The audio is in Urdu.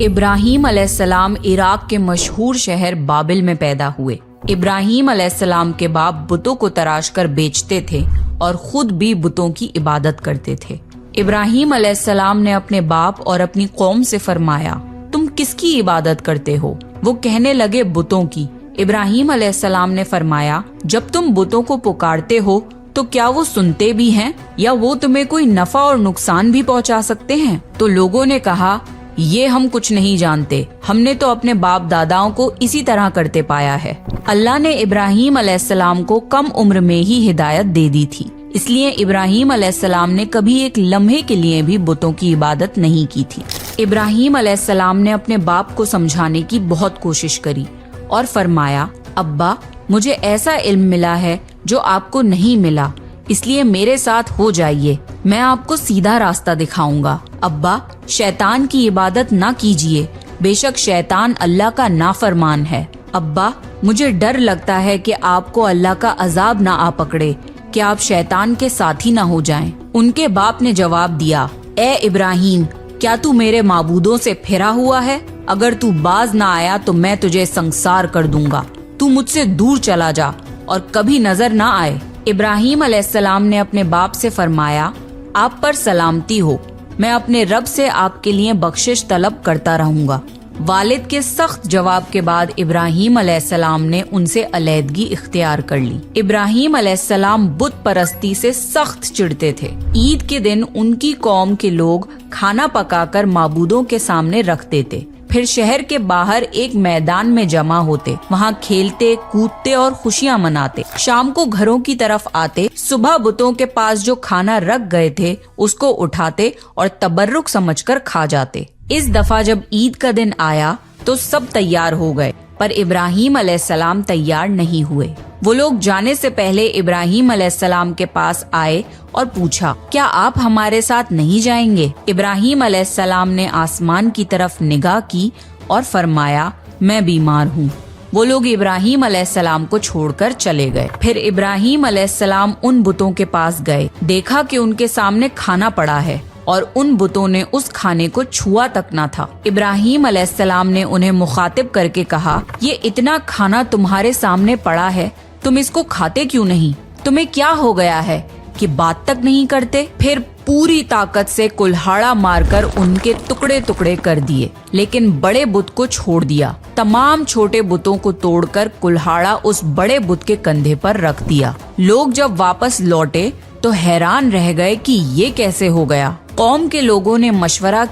ابراہیم علیہ السلام عراق کے مشہور شہر بابل میں پیدا ہوئے۔ ابراہیم علیہ السلام کے باپ بتوں کو تراش کر بیچتے تھے اور خود بھی بتوں کی عبادت کرتے تھے۔ ابراہیم علیہ السلام نے اپنے باپ اور اپنی قوم سے فرمایا، تم کس کی عبادت کرتے ہو؟ وہ کہنے لگے، بتوں کی۔ ابراہیم علیہ السلام نے فرمایا، جب تم بتوں کو پکارتے ہو تو کیا وہ سنتے بھی ہیں یا وہ تمہیں کوئی نفع اور نقصان بھی پہنچا سکتے ہیں؟ تو لوگوں نے کہا، یہ ہم کچھ نہیں جانتے، ہم نے تو اپنے باپ داداؤں کو اسی طرح کرتے پایا ہے۔ اللہ نے ابراہیم علیہ السلام کو کم عمر میں ہی ہدایت دے دی تھی، اس لیے ابراہیم علیہ السلام نے کبھی ایک لمحے کے لیے بھی بتوں کی عبادت نہیں کی تھی۔ ابراہیم علیہ السلام نے اپنے باپ کو سمجھانے کی بہت کوشش کری اور فرمایا، ابا، مجھے ایسا علم ملا ہے جو آپ کو نہیں ملا، اس لیے میرے ساتھ ہو جائیے، میں آپ کو سیدھا راستہ دکھاؤں گا۔ ابا، شیطان کی عبادت نہ کیجیے، بے شک شیطان اللہ کا نافرمان ہے۔ ابا، مجھے ڈر لگتا ہے کہ آپ کو اللہ کا عذاب نہ آ پکڑے، کہ آپ شیطان کے ساتھی نہ ہو جائیں۔ ان کے باپ نے جواب دیا، اے ابراہیم، کیا تو میرے معبودوں سے پھرا ہوا ہے؟ اگر تو باز نہ آیا تو میں تجھے سنسار کر دوں گا، تو مجھ سے دور چلا جا اور کبھی نظر نہ آئے۔ ابراہیم علیہ السلام نے اپنے باپ سے فرمایا، آپ پر سلامتی ہو، میں اپنے رب سے آپ کے لیے بخشش طلب کرتا رہوں گا۔ والد کے سخت جواب کے بعد ابراہیم علیہ السلام نے ان سے علیحدگی اختیار کر لی۔ ابراہیم علیہ السلام بت پرستی سے سخت چڑھتے تھے۔ عید کے دن ان کی قوم کے لوگ کھانا پکا کر معبودوں کے سامنے رکھتے تھے، پھر شہر کے باہر ایک میدان میں جمع ہوتے، وہاں کھیلتے کودتے اور خوشیاں مناتے۔ شام کو گھروں کی طرف آتے، صبح بتوں کے پاس جو کھانا رکھ گئے تھے اس کو اٹھاتے اور تبرک سمجھ کر کھا جاتے۔ اس دفعہ جب عید کا دن آیا تو سب تیار ہو گئے، پر ابراہیم علیہ السلام تیار نہیں ہوئے۔ وہ لوگ جانے سے پہلے ابراہیم علیہ السلام کے پاس آئے اور پوچھا، کیا آپ ہمارے ساتھ نہیں جائیں گے؟ ابراہیم علیہ السلام نے آسمان کی طرف نگاہ کی اور فرمایا، میں بیمار ہوں۔ وہ لوگ ابراہیم علیہ السلام کو چھوڑ کر چلے گئے۔ پھر ابراہیم علیہ السلام ان بتوں کے پاس گئے، دیکھا کہ ان کے سامنے کھانا پڑا ہے اور ان بتوں نے اس کھانے کو چھوا تک نہ تھا۔ ابراہیم علیہ السلام نے انہیں مخاطب کر کے کہا، یہ اتنا کھانا تمہارے سامنے پڑا ہے، تم اس کو کھاتے کیوں نہیں؟ تمہیں کیا ہو گیا ہے کہ بات تک نہیں کرتے؟ پھر پوری طاقت سے کلہاڑا مار کر ان کے ٹکڑے ٹکڑے کر دیے، لیکن بڑے بت کو چھوڑ دیا۔ تمام چھوٹے بتوں کو توڑ کر کلہاڑا اس بڑے بت کے کندھے پر رکھ دیا۔ لوگ جب واپس لوٹے تو حیران رہ گئے کہ یہ کیسے ہو گیا۔ قوم کے لوگوں نے مشورہ